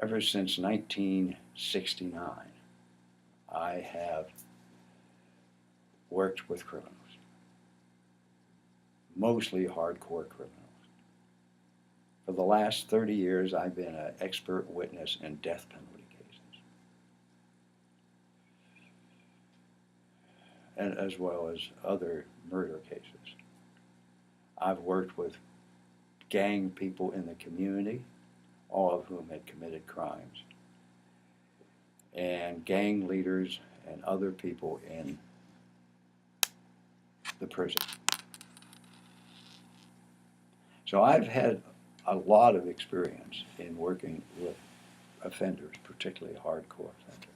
Ever since 1969, I have worked with criminals, mostly hardcore criminals. For the last 30 years, I've been an expert witness in death penalty cases, and as well as other murder cases. I've worked with gang people in the community, all of whom had committed crimes, and gang leaders and other people in the prison. So I've had a lot of experience in working with offenders, particularly hardcore offenders.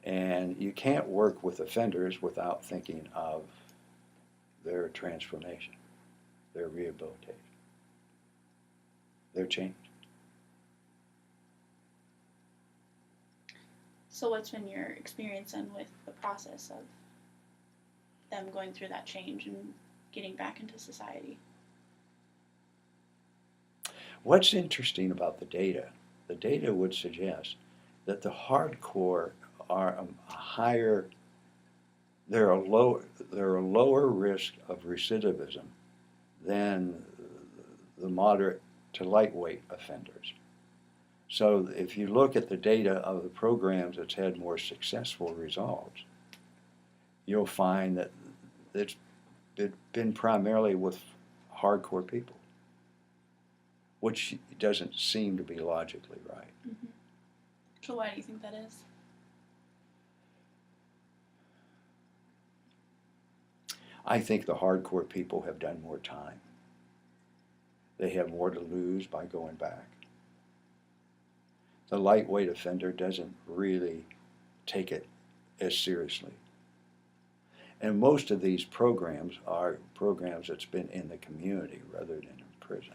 And you can't work with offenders without thinking of their transformation, their rehabilitation, their change. So what's been your experience then with the process of them going through that change and getting back into society? What's interesting about the data would suggest that the hardcore are a higher, they're a lower risk of recidivism than the moderate to lightweight offenders. So if you look at the data of the programs that's had more successful results, you'll find that it's been primarily with hardcore people, which doesn't seem to be logically right. Mm-hmm. So why do you think that is? I think the hardcore people have done more time. They have more to lose by going back. The lightweight offender doesn't really take it as seriously. And most of these programs are programs that's been in the community rather than in prison.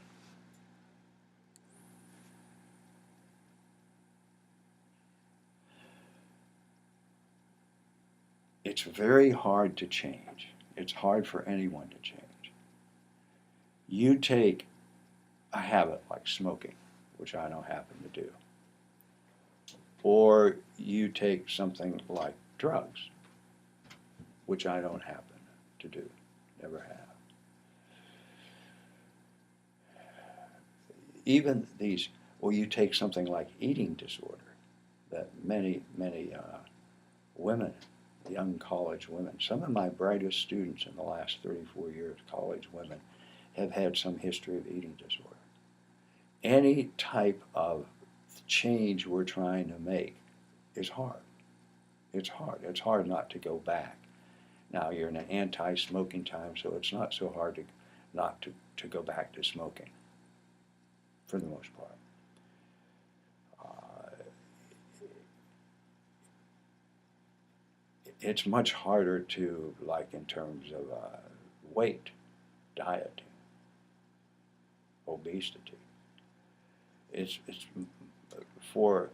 It's very hard to change. It's hard for anyone to change. You take a habit like smoking, which I don't happen to do, or you take something like drugs, which I don't happen to do, never have. Even these, or you take something like eating disorder, that many women, young college women, some of my brightest students in the last 34 years, college women, have had some history of eating disorder. Any type of change we're trying to make is hard. It's hard. It's hard not to go back. Now you're in an anti-smoking time, so it's not so hard to go back to smoking, for the most part. It's much harder to, like in terms of weight, dieting, obesity. It's for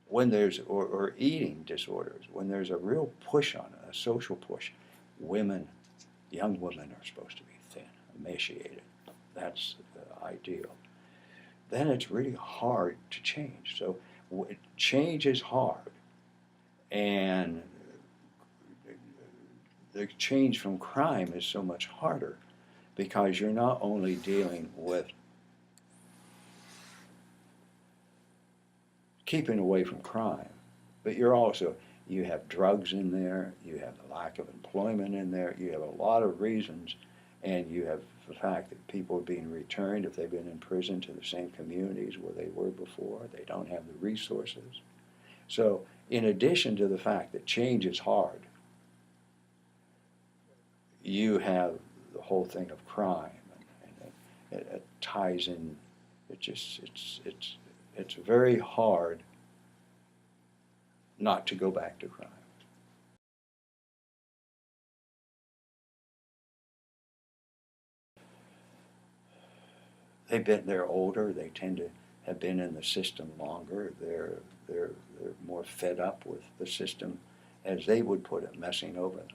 when there's, or eating disorders, when there's a real push on it, a social push, women, young women are supposed to be thin, emaciated. That's the ideal. Then it's really hard to change. So change is hard. And the change from crime is so much harder because you're not only dealing with keeping away from crime, but you have drugs in there, you have the lack of employment in there, you have a lot of reasons, and you have the fact that people are being returned if they've been in prison to the same communities where they were before. They don't have the resources. So in addition to the fact that change is hard, you have the whole thing of crime, and it ties in. It's very hard not to go back to crime. They're older. They tend to have been in the system longer. They're more fed up with the system, as they would put it, messing over them.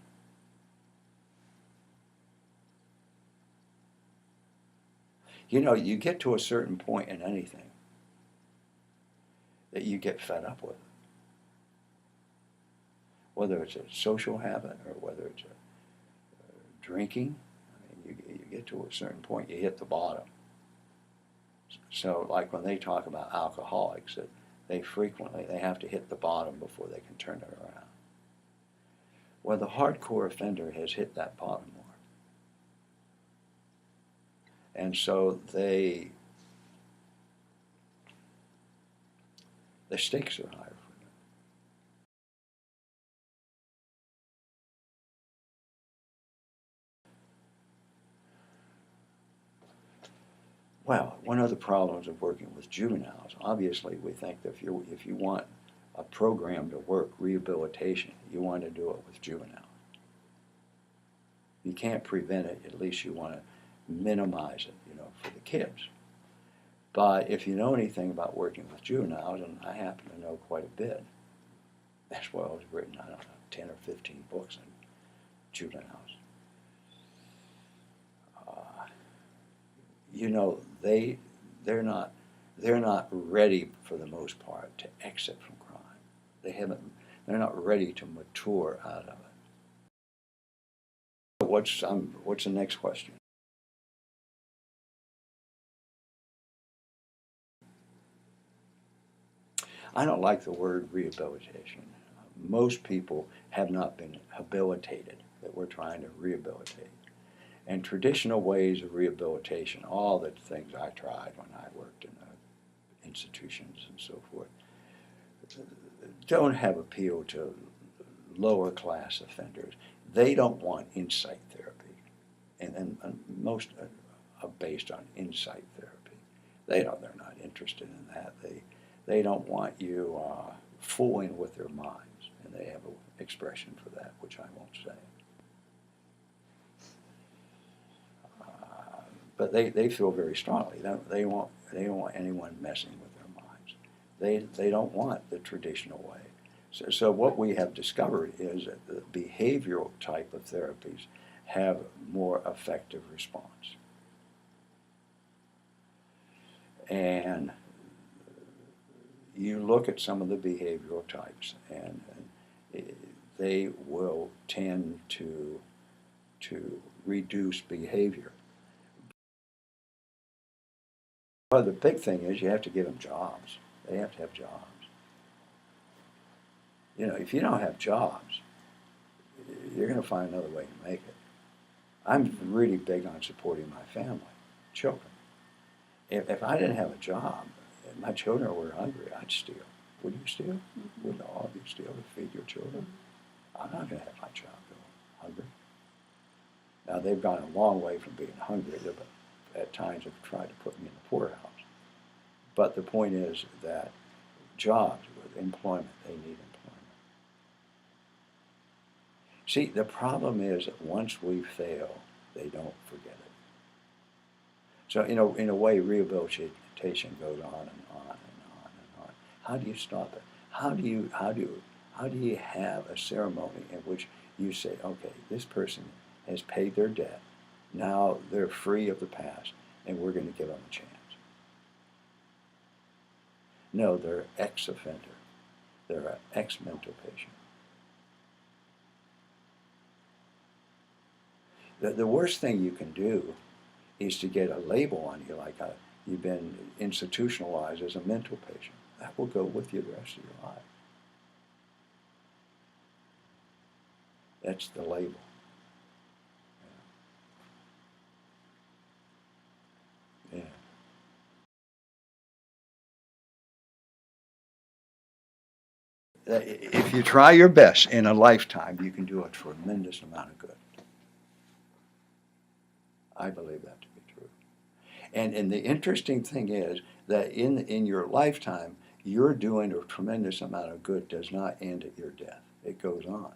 You know, you get to a certain point in anything, that you get fed up with. Whether it's a social habit or whether it's drinking, I mean, you get to a certain point, you hit the bottom. So like when they talk about alcoholics, that they have to hit the bottom before they can turn it around. Well, the hardcore offender has hit that bottom mark. And so the stakes are higher for them. Well, one of the problems of working with juveniles, obviously we think that if you want a program to work, rehabilitation, you want to do it with juveniles. You can't prevent it, at least you want to minimize it, for the kids. But if you know anything about working with juveniles, and I happen to know quite a bit, that's why I've written, I don't know, 10 or 15 books on juveniles. They're not ready for the most part to exit from crime. They're not ready to mature out of it. What's the next question? I don't like the word rehabilitation. Most people have not been habilitated that we're trying to rehabilitate. And traditional ways of rehabilitation, all the things I tried when I worked in institutions and so forth, don't have appeal to lower class offenders. They don't want insight therapy. And most are based on insight therapy. They're not interested in that. They don't want you fooling with their minds. And they have an expression for that, which I won't say. But they feel very strongly. They don't want anyone messing with their minds. They don't want the traditional way. So what we have discovered is that the behavioral type of therapies have more effective response. And you look at some of the behavioral types, and they will tend to reduce behavior. Well, the big thing is you have to give them jobs. They have to have jobs. If you don't have jobs, you're going to find another way to make it. I'm really big on supporting my family, children. If I didn't have a job, and my children were hungry, I'd steal. Would you steal? Mm-hmm. Would all of you steal to feed your children? Mm-hmm. I'm not going to have my child go hungry. Now, they've gone a long way from being hungry, but at times have tried to put me in the poorhouse. But the point is that jobs, with employment, they need employment. See, the problem is that once we fail, they don't forget it. So, in a way, rehabilitation goes on and on and on and on. How do you stop it? How do you have a ceremony in which you say, okay, this person has paid their debt, now they're free of the past, and we're going to give them a chance? No, they're ex-offender. They're an ex-mental patient. The worst thing you can do is to get a label on you like you've been institutionalized as a mental patient. That will go with you the rest of your life. That's the label. Yeah. If you try your best in a lifetime, you can do a tremendous amount of good. I believe that to be true. And the interesting thing is that in your lifetime, you're doing a tremendous amount of good does not end at your death. It goes on.